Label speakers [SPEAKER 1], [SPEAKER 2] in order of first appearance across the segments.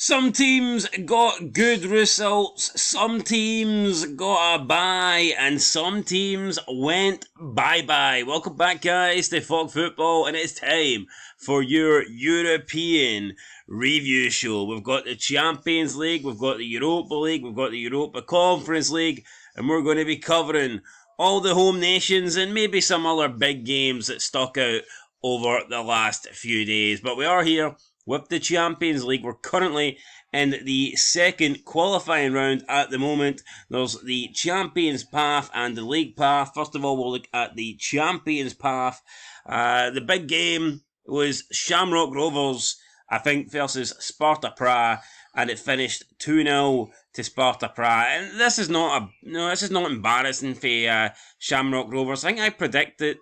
[SPEAKER 1] Some teams got good results, some teams got a bye, and some teams went bye-bye. Welcome back, guys, to Fog Football, and it's time for your European review show. We've got the Champions League, we've got the Europa League, we've got the Europa Conference League, and we're going to be covering all the home nations and maybe some other big games that stuck out over the last few days. But we are here with the Champions League. We're currently in the second qualifying round at the moment. There's the Champions path and the League path. First of all, we'll look at the Champions path. The big game was Shamrock Rovers, I think, versus Sparta Prague, and it finished 2-0 to Sparta Prague. And this is not embarrassing for Shamrock Rovers. I think I predicted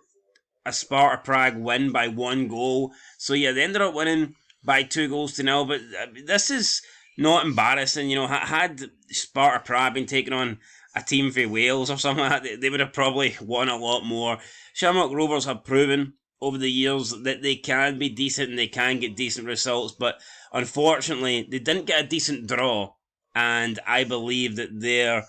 [SPEAKER 1] a Sparta Prague win by 1 goal. So yeah, they ended up winning by 2-0, but this is not embarrassing. You know, had Sparta Prague been taking on a team from Wales or something like that, they would have probably won a lot more. Shamrock Rovers have proven over the years that they can be decent and they can get decent results, but unfortunately they didn't get a decent draw, and I believe that their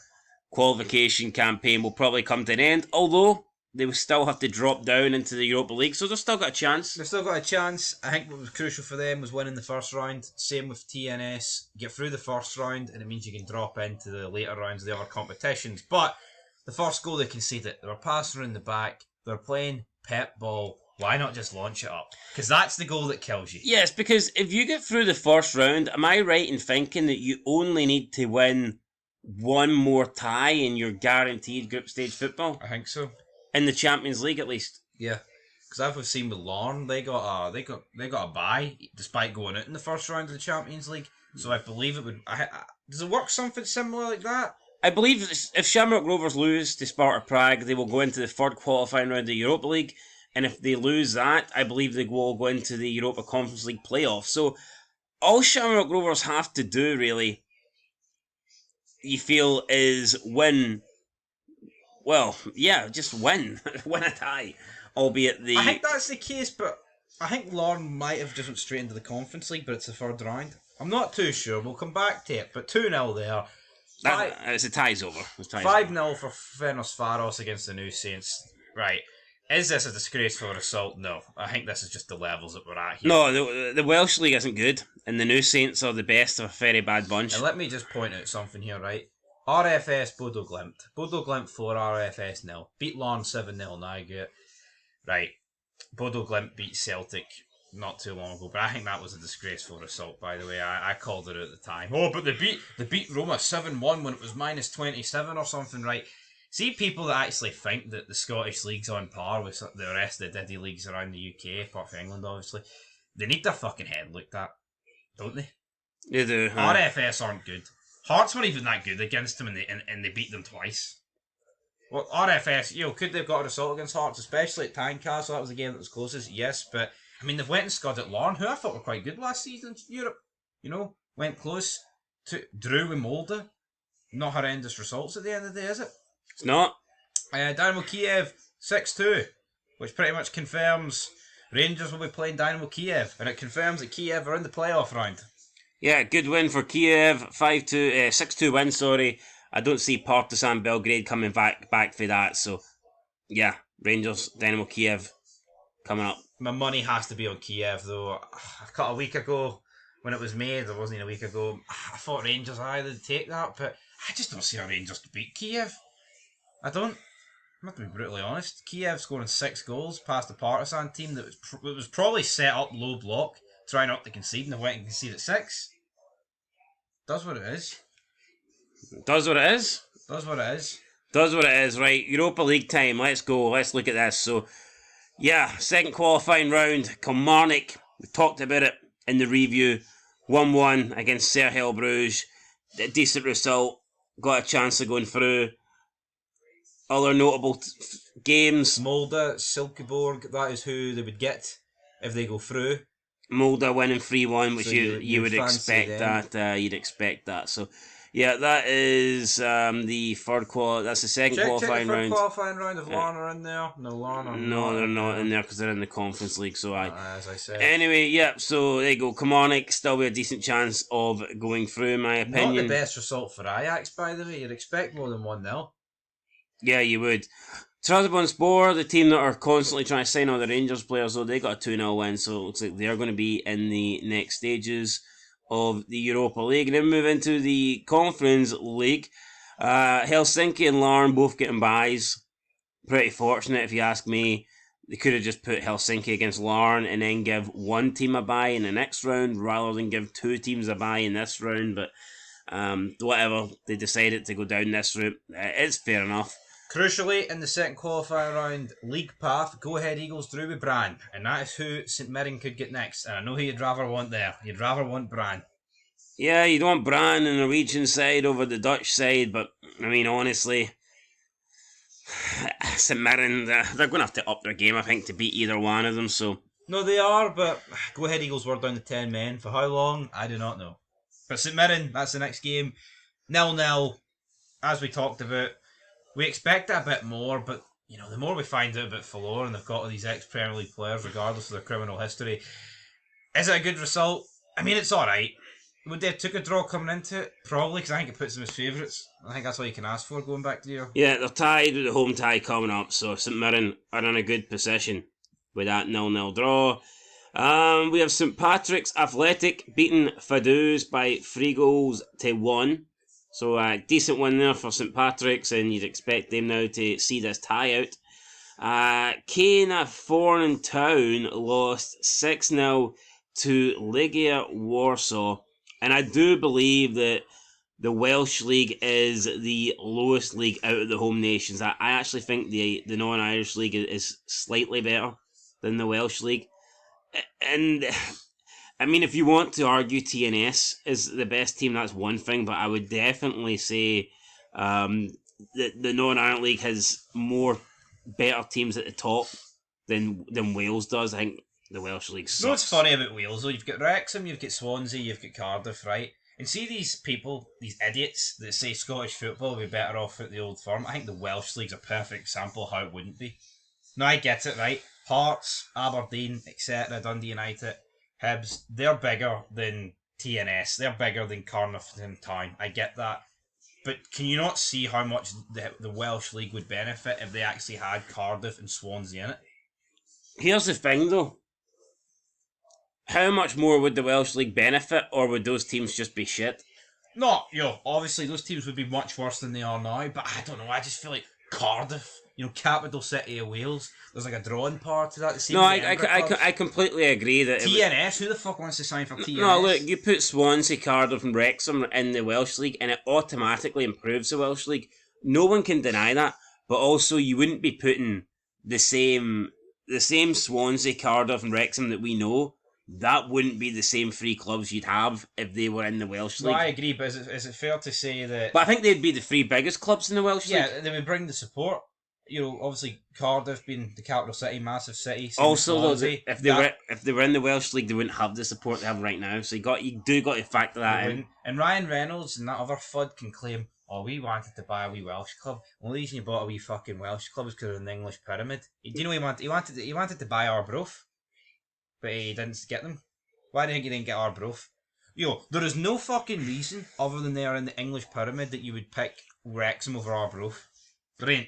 [SPEAKER 1] qualification campaign will probably come to an end, although they will still have to drop down into the Europa League, so they've still got a chance.
[SPEAKER 2] They've still got a chance. I think what was crucial for them was winning the first round. Same with TNS. Get through the first round, and it means you can drop into the later rounds of the other competitions. But the first goal they conceded, they were passing around the back, they were playing pep ball. Why not just launch it up? Because that's the goal that kills you.
[SPEAKER 1] Yes, because if you get through the first round, am I right in thinking that you only need to win one more tie and you're guaranteed group stage football?
[SPEAKER 2] I think so.
[SPEAKER 1] In the Champions League, at least.
[SPEAKER 2] Yeah, because I've seen with Lorne, they got a bye despite going out in the first round of the Champions League. So I believe it would. Does it work something similar like that?
[SPEAKER 1] I believe if Shamrock Rovers lose to Sparta Prague, they will go into the third qualifying round of the Europa League, and if they lose that, I believe they will go into the Europa Conference League playoffs. So all Shamrock Rovers have to do, really, you feel, is win. Well, yeah, just win. Win a tie. Albeit
[SPEAKER 2] I think that's the case, but I think Lorne might have just went straight into the Conference League, but it's the third round. I'm not too sure. We'll come back to it. But 2-0 there.
[SPEAKER 1] It's a tie's over.
[SPEAKER 2] 5-0 for Ferencváros against the New Saints. Right. Is this a disgraceful result? No. I think this is just the levels that we're at here.
[SPEAKER 1] No, the Welsh League isn't good, and the New Saints are the best of a very bad bunch.
[SPEAKER 2] And let me just point out something here, right? RFS Bodo Glimt. Bodo Glimt 4, RFS 0. Beat Lorne 7-0 now. Right. Bodo Glimt beat Celtic not too long ago, but I think that was a disgraceful result, by the way. I called it at the time. Oh, but they beat Roma 7-1 when it was minus 27 or something, right? See, people that actually think that the Scottish League's on par with the rest of the Diddy leagues around the UK, apart from England, obviously, they need their fucking head looked at, don't they?
[SPEAKER 1] They do. Huh?
[SPEAKER 2] RFS aren't good. Hearts weren't even that good against them, and they beat them twice. Well, RFS, could they have got a result against Hearts, especially at Tynecastle? That was the game that was closest, yes, but I mean, they've went and scored at Lorne, who I thought were quite good last season in Europe. Went close to drew with Molde. Not horrendous results at the end of the day, is it?
[SPEAKER 1] It's not.
[SPEAKER 2] Dynamo Kiev 6-2, which pretty much confirms Rangers will be playing Dynamo Kiev, and it confirms that Kiev are in the playoff round.
[SPEAKER 1] Yeah, good win for Kiev. 6-2 win, sorry. I don't see Partizan Belgrade coming back for that, so yeah, Rangers, Dynamo Kiev coming up.
[SPEAKER 2] My money has to be on Kiev, though. A week ago, when it was made, it wasn't even a week ago, I thought Rangers would take that, but I just don't see how Rangers to beat Kiev. I don't. I'm going to be brutally honest. Kiev scoring 6 goals past the Partizan team that was probably set up low block, trying not to concede, and they went and conceded 6. Does what it is.
[SPEAKER 1] Does what it is?
[SPEAKER 2] Does what it is.
[SPEAKER 1] Does what it is, right. Europa League time, let's go, let's look at this. So, yeah, second qualifying round, Kilmarnock, we talked about it in the review, 1-1 against Cercle Bruges, a decent result, got a chance of going through. Other notable games.
[SPEAKER 2] Molde, Silkeborg, that is who they would get if they go through.
[SPEAKER 1] Molde winning 3-1, which
[SPEAKER 2] So
[SPEAKER 1] you would
[SPEAKER 2] fancy
[SPEAKER 1] expect
[SPEAKER 2] them.
[SPEAKER 1] that. You'd expect that. So, Yeah, that is the that's the second
[SPEAKER 2] Check the
[SPEAKER 1] qualifying
[SPEAKER 2] third
[SPEAKER 1] round.
[SPEAKER 2] qualifying round. If Larne are in there, no, Larne are
[SPEAKER 1] No,
[SPEAKER 2] not
[SPEAKER 1] they're
[SPEAKER 2] in
[SPEAKER 1] not
[SPEAKER 2] there.
[SPEAKER 1] in there because they're in the Conference League. So
[SPEAKER 2] As I said.
[SPEAKER 1] Anyway, yep. So there you go. Kilmarnock still be a decent chance of going through, in my opinion.
[SPEAKER 2] Not the best result for Ajax, by the way. You'd expect more than 1-0.
[SPEAKER 1] Yeah, you would. Trabzonspor, the team that are constantly trying to sign all the Rangers players, though, they got a 2-0 win, so it looks like they're going to be in the next stages of the Europa League. And then move into the Conference League. Helsinki and Larne both getting byes. Pretty fortunate, if you ask me. They could have just put Helsinki against Larne and then give one team a bye in the next round rather than give two teams a bye in this round. But whatever, they decided to go down this route. It's fair enough.
[SPEAKER 2] Crucially, in the second qualifying round, League Path, Go Ahead Eagles drew with Brann, and that is who St Mirren could get next. And I know who you'd rather want there. You'd rather want Brann.
[SPEAKER 1] Yeah, you don't want Brann the Norwegian side over the Dutch side, but I mean, honestly, St Mirren, they're going to have to up their game, I think, to beat either one of them. So
[SPEAKER 2] No, they are, but Go Ahead Eagles were down to 10 men. For how long? I do not know. But St Mirren, that's the next game. 0-0, as we talked about. We expect a bit more, but you know, the more we find out about Fallour and they've got all these ex-Premier League players, regardless of their criminal history, is it a good result? I mean, it's alright. Would they have took a draw coming into it? Probably, because I think it puts them as favourites. I think that's all you can ask for going back to your...
[SPEAKER 1] yeah, they're tied with the home tie coming up, so St Mirren are in a good position with that 0-0 draw. We have St Patrick's Athletic beating Vaduz by 3-1. So a decent win there for St Patrick's, and you'd expect them now to see this tie out. Kane Foreign Town lost 6-0 to Legia Warsaw, and I do believe that the Welsh League is the lowest league out of the home nations. I actually think the non-Irish League is slightly better than the Welsh League. And I mean, if you want to argue TNS is the best team, that's one thing, but I would definitely say that the non-Ireland League has more better teams at the top than Wales does. I think the Welsh League sucks.
[SPEAKER 2] You know what's funny about Wales, though? You've got Wrexham, you've got Swansea, you've got Cardiff, right? And see these people, these idiots that say Scottish football would be better off at the Old Firm. I think the Welsh League's a perfect example of how it wouldn't be. No, I get it, right? Hearts, Aberdeen, etc., Dundee United, Hibs, they're bigger than TNS. They're bigger than Carnarvon Town. I get that. But can you not see how much the Welsh League would benefit if they actually had Cardiff and Swansea in it?
[SPEAKER 1] Here's the thing, though. How much more would the Welsh League benefit, or would those teams just be shit?
[SPEAKER 2] No, obviously those teams would be much worse than they are now, but I don't know, I just feel like Cardiff, capital city of Wales, there's like a drawing power to that.
[SPEAKER 1] No, I completely agree that...
[SPEAKER 2] TNS, who the fuck wants to sign for TNS?
[SPEAKER 1] No, look, you put Swansea, Cardiff and Wrexham in the Welsh League and it automatically improves the Welsh League. No one can deny that, but also you wouldn't be putting the same Swansea, Cardiff and Wrexham that we know. That wouldn't be the same three clubs you'd have if they were in the Welsh League.
[SPEAKER 2] No, I agree, but is it fair to say that...
[SPEAKER 1] But I think they'd be the three biggest clubs in the Welsh League.
[SPEAKER 2] Yeah, they would bring the support. Obviously Cardiff being the capital city, massive city.
[SPEAKER 1] Also, though, if they were in the Welsh League, they wouldn't have the support they have right now. So you do got to factor that in.
[SPEAKER 2] And Ryan Reynolds and that other FUD can claim, "Oh, we wanted to buy a wee Welsh club. The only reason you bought a wee fucking Welsh club is because of the English pyramid." Do you know he wanted to buy Arbroath, but he didn't get them. Why do you think he didn't get Arbroath? There is no fucking reason other than they are in the English pyramid that you would pick Wrexham over Arbroath. There ain't.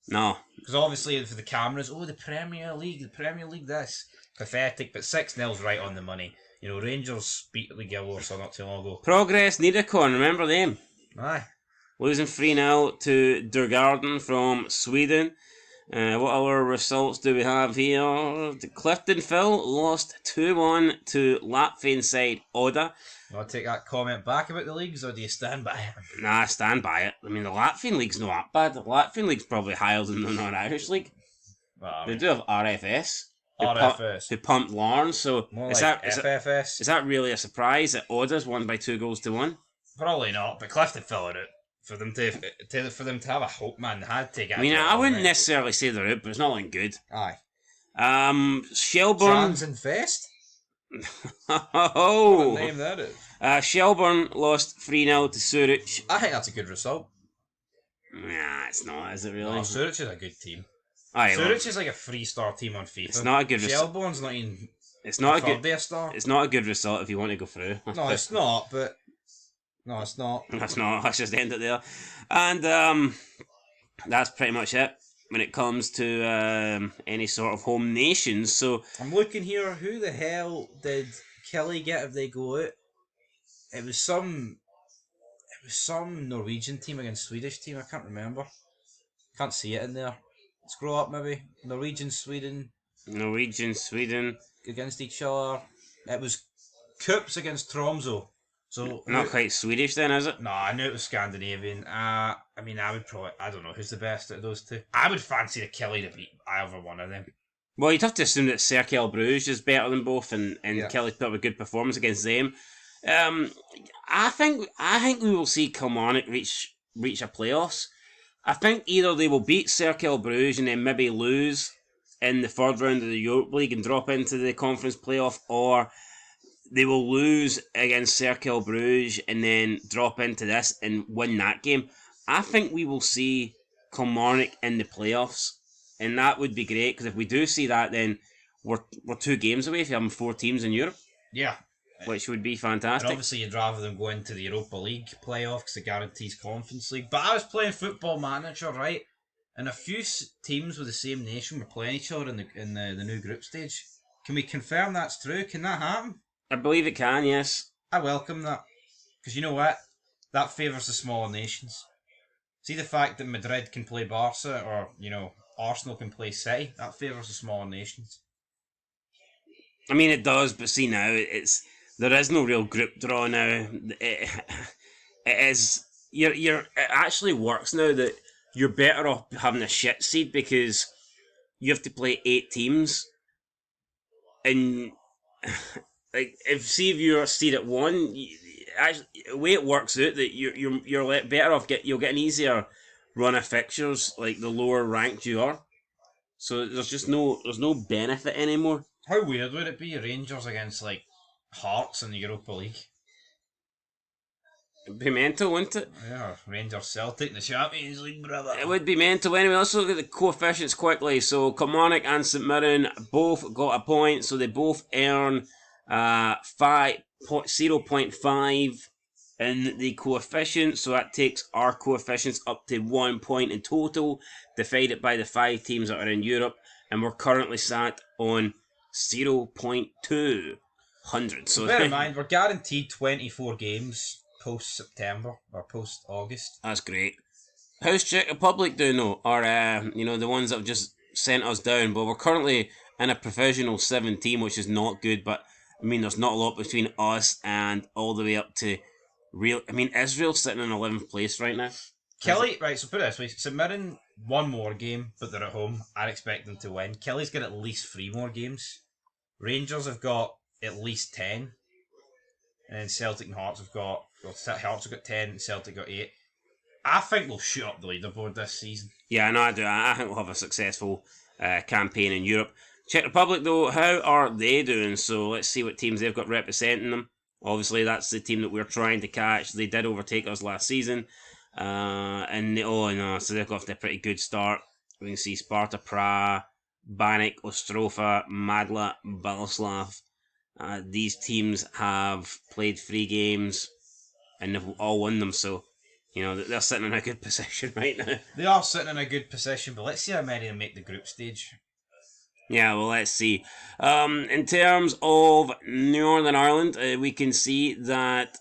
[SPEAKER 1] No.
[SPEAKER 2] Because obviously for the cameras, the Premier League this. Pathetic, but 6-0's right on the money. Rangers beat Legia Warsaw not too long ago.
[SPEAKER 1] Progress Niederkorn, remember them?
[SPEAKER 2] Aye.
[SPEAKER 1] Losing 3-0 to Djurgården from Sweden. What other results do we have here? Clifton Phil lost 2-1 to Latvian side Oda.
[SPEAKER 2] Do I take that comment back about the leagues, or do you stand by it?
[SPEAKER 1] Nah, I stand by it. I mean, the Latvian league's not that bad. The Latvian league's probably higher than the non-Irish league. Well, they do have RFS. Who pumped Larne, so
[SPEAKER 2] more is like FFS.
[SPEAKER 1] Is that really a surprise that Oda's won by 2-1?
[SPEAKER 2] Probably not, but Clifton Phil are out. For them to have a hope, man, they had to get.
[SPEAKER 1] I mean, I wouldn't necessarily say they're out, but it's not looking good.
[SPEAKER 2] Aye.
[SPEAKER 1] Shelbourne.
[SPEAKER 2] Trans Infest?
[SPEAKER 1] Oh!
[SPEAKER 2] What a name that is.
[SPEAKER 1] Shelbourne lost 3-0 to Zurich.
[SPEAKER 2] I think that's a good result.
[SPEAKER 1] Nah, it's not, is it really?
[SPEAKER 2] No, Zurich is a good team.
[SPEAKER 1] Aye, well,
[SPEAKER 2] Zurich is like a 3-star team on FIFA.
[SPEAKER 1] it's not a good result.
[SPEAKER 2] Shelbourne's not even
[SPEAKER 1] It's not a
[SPEAKER 2] third
[SPEAKER 1] good.
[SPEAKER 2] star.
[SPEAKER 1] It's not a good result if you want to go through.
[SPEAKER 2] No, it's not. But no, it's not.
[SPEAKER 1] That's not. Let's just end it there. And that's pretty much it when it comes to any sort of home nations. So
[SPEAKER 2] I'm looking here. Who the hell did KILLIE get if they go out? It was some Norwegian team against Swedish team. I can't remember. Can't see it in there. Scroll up maybe. Norwegian, Sweden
[SPEAKER 1] Sweden.
[SPEAKER 2] against each other. It was Cups against Tromso. So
[SPEAKER 1] Not quite Swedish then, is it?
[SPEAKER 2] No, I knew it was Scandinavian. I mean, I would probably. I don't know who's the best out of those two. I would fancy the KILLIE to beat either one of them.
[SPEAKER 1] Well, you'd have to assume that Cercle Bruges is better than both, and
[SPEAKER 2] Yeah.
[SPEAKER 1] Kelly put up a good performance against them. I think we will see Kilmarnock reach a playoffs. I think either they will beat Cercle Bruges and then maybe lose in the third round of the Europa League and drop into the conference playoff, or they will lose against Cercle Bruges and then drop into this and win that game. I think we will see Kilmarnock in the playoffs, and that would be great, because if we do see that, then we're 2 games away from having 4 teams in Europe,
[SPEAKER 2] Yeah.
[SPEAKER 1] which would be
[SPEAKER 2] And
[SPEAKER 1] fantastic.
[SPEAKER 2] obviously, you'd rather them go into the Europa League playoff because it guarantees Conference League. But I was playing Football Manager, right? And a few teams with the same nation were playing each other in the new group stage. Can we confirm that's true? Can that happen?
[SPEAKER 1] I believe it can, yes.
[SPEAKER 2] I welcome that. Because you know what? That favours the smaller nations. See the fact that Madrid can play Barca, or, Arsenal can play City? That favours the smaller nations.
[SPEAKER 1] I mean, it does, but see now, there is no real group draw now. It is it actually works now that you're better off having a shit seed, because you have to play 8 teams, and like if you're seed at 1, actually, the way it works out that you're better off you'll get an easier run of fixtures like the lower ranked you are. So there's no benefit anymore.
[SPEAKER 2] How weird would it be, Rangers against, Hearts in the Europa League?
[SPEAKER 1] It'd be mental, wouldn't it?
[SPEAKER 2] Yeah, Rangers Celtic in the Champions League, brother.
[SPEAKER 1] It would be mental anyway. Let's look at the coefficients quickly. So Kilmarnock and St Mirren both got a point, so they both earn 0.5 in the coefficient. So that takes our coefficients up to 1 point in total, divided by the 5 teams that are in Europe, and we're currently sat on 0.200. So
[SPEAKER 2] bear in mind, we're guaranteed 24 games post-September, or post-August.
[SPEAKER 1] That's great. How's Czech Republic doing though? Or, the ones that have just sent us down? But we're currently in a provisional 17, which is not good, but I mean, there's not a lot between us and all the way up to Israel's sitting in 11th place right now.
[SPEAKER 2] KILLIE, right, so put it this way, St Mirren, 1 more game, but they're at home. I expect them to win. KILLIE's got at least 3 more games. Rangers have got at least 10. And then Celtic and Hearts have got 10 and Celtic got 8. I think we'll shoot up the leaderboard this season.
[SPEAKER 1] Yeah, no, I do. I think we'll have a successful campaign in Europe. Czech Republic, though, how are they doing? So let's see what teams they've got representing them. Obviously, that's the team that we're trying to catch. They did overtake us last season. So they've got off to a pretty good start. We can see Sparta Prague, Banik, Ostrova, Madla, Balaslav. These teams have played 3 games and they've all won them, so they're sitting in a good position right now.
[SPEAKER 2] They are sitting in a good position, but let's see how many will make the group stage.
[SPEAKER 1] Yeah, well, let's see. In terms of Northern Ireland, we can see that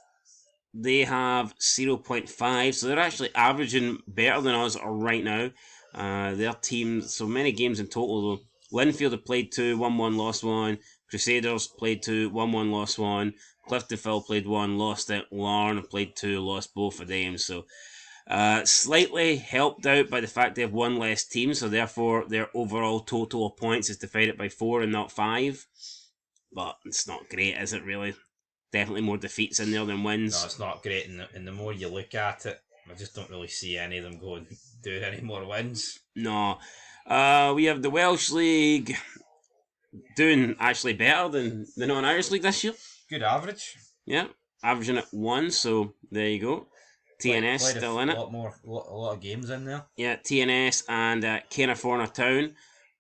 [SPEAKER 1] they have 0.5, so they're actually averaging better than us right now. Their team, so many games in total though. Linfield have played 2, 1-1, lost 1. Crusaders played 2, 1-1, lost 1. Cliftonville played 1, lost it. Larne played 2, lost both of them. So slightly helped out by the fact they have 1 less team, so therefore their overall total of points is divided by 4 and not 5. But it's not great, is it really? Definitely more defeats in there than wins.
[SPEAKER 2] No, it's not great, and the more you look at it, I just don't really see any of them doing any more wins.
[SPEAKER 1] No. We have the Welsh League. doing actually better than the non-Irish League this year.
[SPEAKER 2] Good average.
[SPEAKER 1] Yeah, averaging at 1, so there you go. TNS
[SPEAKER 2] Played
[SPEAKER 1] still in it.
[SPEAKER 2] A lot of games in there.
[SPEAKER 1] Yeah, TNS and Caernarfona Town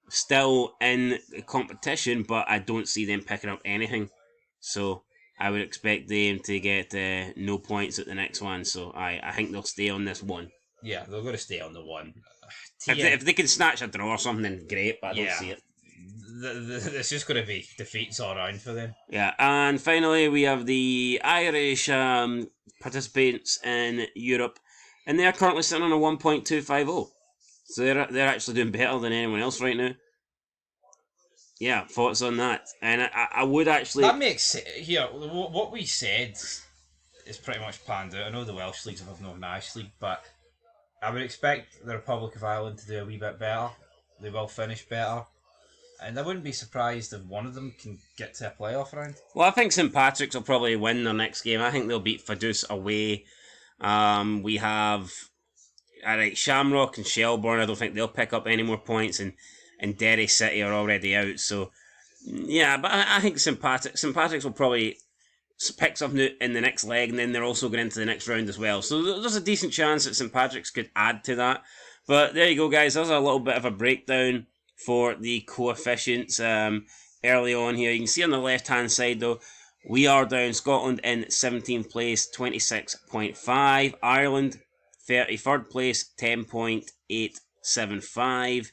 [SPEAKER 1] still in the competition, but I don't see them picking up anything. So I would expect them to get no points at the next one. So I think they'll stay on this one.
[SPEAKER 2] Yeah, they're going to stay on the one.
[SPEAKER 1] If they can snatch a draw or something, then great, but I don't see it.
[SPEAKER 2] It's just going to be defeats all around for them.
[SPEAKER 1] Yeah, and finally we have the Irish participants in Europe, and they're currently sitting on a 1.250. So they're actually doing better than anyone else right now. Yeah, thoughts on that? And I would actually...
[SPEAKER 2] That makes sense. Here, what we said is pretty much planned out. I know the Welsh leagues have no Irish league, but I would expect the Republic of Ireland to do a wee bit better. They will finish better. And I wouldn't be surprised if one of them can get to a playoff round.
[SPEAKER 1] Well, I think St. Patrick's will probably win their next game. I think they'll beat Fadus away. We have Shamrock and Shelbourne. I don't think they'll pick up any more points, and Derry City are already out. So, yeah, but I think St. Patrick's will probably pick something in the next leg, and then they're also going into the next round as well. So there's a decent chance that St. Patrick's could add to that. But there you go, guys. There's a little bit of a breakdown for the coefficients early on here. You can see on the left-hand side, though, we are down. Scotland in 17th place, 26.5. Ireland, 33rd place, 10.875.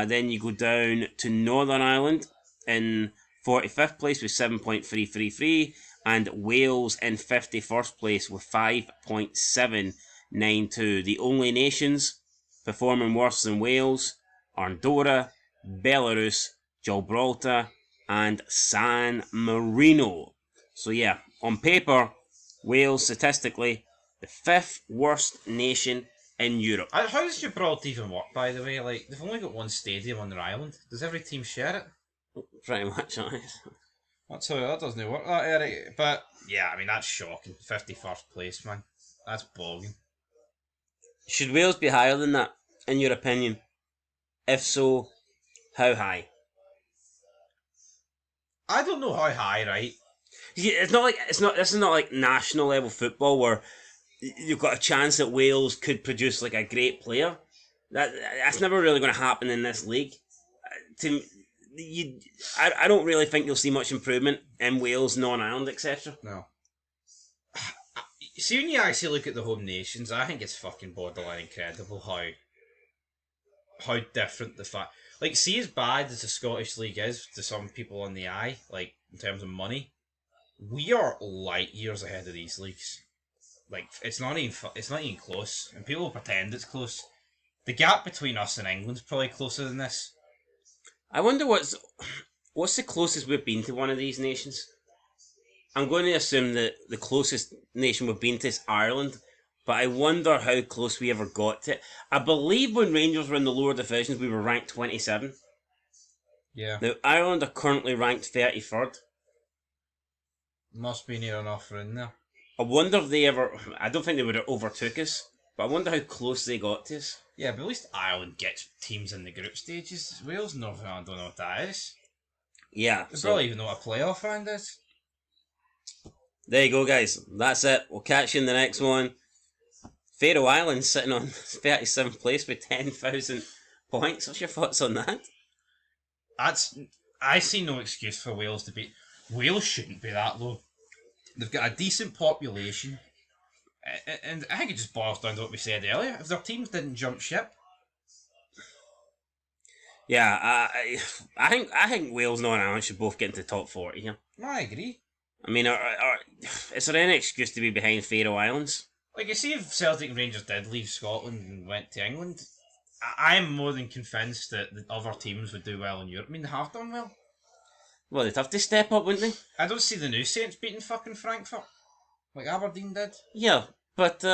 [SPEAKER 1] Then you go down to Northern Ireland in 45th place with 7.333. And Wales in 51st place with 5.792. The only nations performing worse than Wales are Andorra, Belarus, Gibraltar, and San Marino. So yeah, on paper, Wales statistically the 5th worst nation in Europe.
[SPEAKER 2] How does Gibraltar even work, by the way? Like, they've only got one stadium on their island. Does every team share it?
[SPEAKER 1] Pretty much, honest.
[SPEAKER 2] That's how that doesn't work, that Eric. But yeah, I mean, that's shocking. 51st place, man. That's bogging.
[SPEAKER 1] Should Wales be higher than that, in your opinion? If so, how high?
[SPEAKER 2] I don't know how high, right?
[SPEAKER 1] This is not like national level football where you've got a chance that Wales could produce like a great player. That's never really going to happen in this league. I don't really think you'll see much improvement in Wales, non-Ireland, etc.
[SPEAKER 2] No. See, when you actually look at the home nations, I think it's fucking borderline incredible how different the fact. Like, see, as bad as the Scottish League is to some people on the eye, like in terms of money, we are light years ahead of these leagues. Like, it's not even close, and people pretend it's close. The gap between us and England's probably closer than this.
[SPEAKER 1] I wonder what's the closest we've been to one of these nations. I'm going to assume that the closest nation we've been to is Ireland, but I wonder how close we ever got to it. I believe when Rangers were in the lower divisions, we were ranked 27.
[SPEAKER 2] Yeah.
[SPEAKER 1] Now, Ireland are currently ranked 33rd.
[SPEAKER 2] Must be near enough for in there.
[SPEAKER 1] I wonder if they ever... I don't think they would have overtook us, but I wonder how close they got to us.
[SPEAKER 2] Yeah, but at least Ireland gets teams in the group stages. Wales and Northern Ireland don't know what that is.
[SPEAKER 1] Yeah.
[SPEAKER 2] They probably even know what a playoff round is.
[SPEAKER 1] There you go, guys. That's it. We'll catch you in the next one. Faroe Islands sitting on 37th place with 10,000 points. What's your thoughts on that?
[SPEAKER 2] I see no excuse for Wales to be... Wales shouldn't be that low. They've got a decent population. And I think it just boils down to what we said earlier. If their teams didn't jump ship...
[SPEAKER 1] Yeah, I think Wales and Northern Ireland should both get into the top 40 here.
[SPEAKER 2] No, I agree.
[SPEAKER 1] I mean, is there any excuse to be behind Faroe Islands?
[SPEAKER 2] Like, you see, if Celtic and Rangers did leave Scotland and went to England, I'm more than convinced that the other teams would do well in Europe. I mean, they have done well.
[SPEAKER 1] Well, they'd have to step up, wouldn't they?
[SPEAKER 2] I don't see the new Saints beating fucking Frankfurt, like Aberdeen did.
[SPEAKER 1] Yeah, but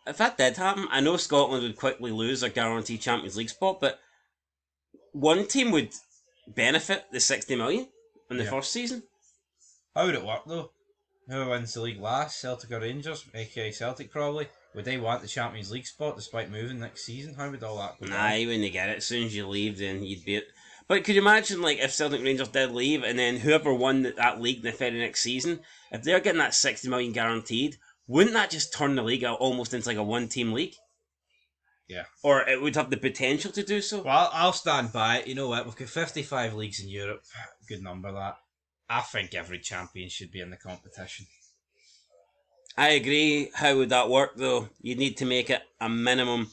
[SPEAKER 1] if that did happen, I know Scotland would quickly lose a guaranteed Champions League spot, but one team would benefit the 60 million in the first season.
[SPEAKER 2] How would it work, though? Who wins the league last? Celtic or Rangers? A.k.a. Celtic, probably. Would they want the Champions League spot despite moving next season? How would all that go
[SPEAKER 1] Nah, you wouldn't get it. As soon as you leave, then you'd be it. But could you imagine, like, if Celtic Rangers did leave, and then whoever won that league the very next season, if they're getting that 60 million guaranteed, wouldn't that just turn the league out almost into like a one-team league?
[SPEAKER 2] Yeah.
[SPEAKER 1] Or it would have the potential to do so.
[SPEAKER 2] Well, I'll stand by it. You know what? We've got 55 leagues in Europe. Good number, that. I think every champion should be in the competition.
[SPEAKER 1] I agree. How would that work, though? You'd need to make it a minimum.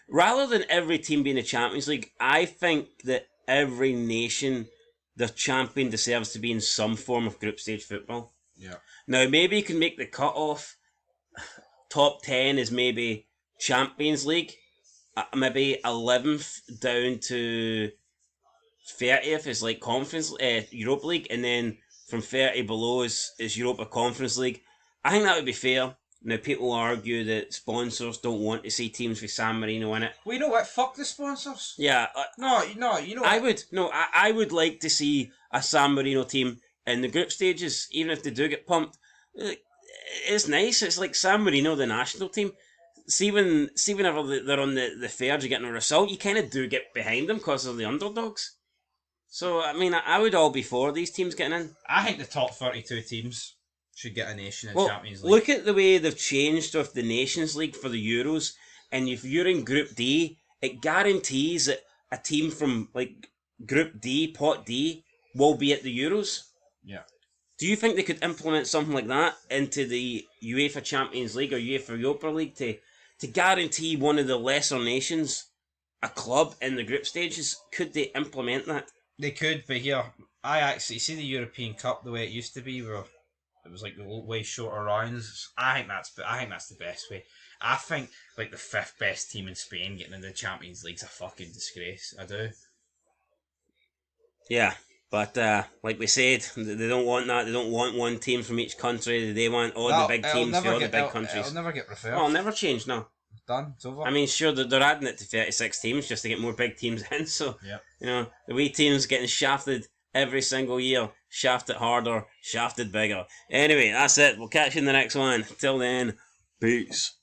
[SPEAKER 1] Rather than every team being a Champions League, I think that every nation, the champion, deserves to be in some form of group stage football.
[SPEAKER 2] Yeah.
[SPEAKER 1] Now, maybe you can make the cut-off. Top 10 is maybe Champions League. Maybe 11th down to 30th is like Conference Europa League, and then from 30 below is Europa Conference League. I think that would be fair. Now, people argue that sponsors don't want to see teams with San Marino in it.
[SPEAKER 2] Well, you know what? Fuck the sponsors.
[SPEAKER 1] Yeah.
[SPEAKER 2] No, you know what?
[SPEAKER 1] I would like to see a San Marino team in the group stages, even if they do get pumped. It's nice. It's like San Marino, the national team. See whenever they're on the verge of getting a result, you kind of do get behind them because they're the underdogs. So, I mean, I would all be for these teams getting in.
[SPEAKER 2] I think the top 32 teams should get a nation in Champions League.
[SPEAKER 1] Look at the way they've changed with the Nations League for the Euros, and if you're in Group D, it guarantees that a team from like Group D, Pot D, will be at the Euros.
[SPEAKER 2] Yeah.
[SPEAKER 1] Do you think they could implement something like that into the UEFA Champions League or UEFA Europa League to guarantee one of the lesser nations a club in the group stages? Could they implement that?
[SPEAKER 2] They could, but here, I actually see the European Cup the way it used to be, where it was like the way shorter rounds. I think that's the best way. I think like the 5th best team in Spain getting into the Champions League's a fucking disgrace. I do.
[SPEAKER 1] Yeah, but like we said, they don't want that. They don't want one team from each country. They want all the big teams for all the big countries.
[SPEAKER 2] It'll never get referred.
[SPEAKER 1] Oh, it'll never change, no.
[SPEAKER 2] Done. It's over.
[SPEAKER 1] I mean, sure, they're adding it to 36 teams just to get more big teams in. So,
[SPEAKER 2] yep.
[SPEAKER 1] You know, the wee teams getting shafted every single year. Shafted harder, shafted bigger. Anyway, that's it. We'll catch you in the next one. Till then, peace.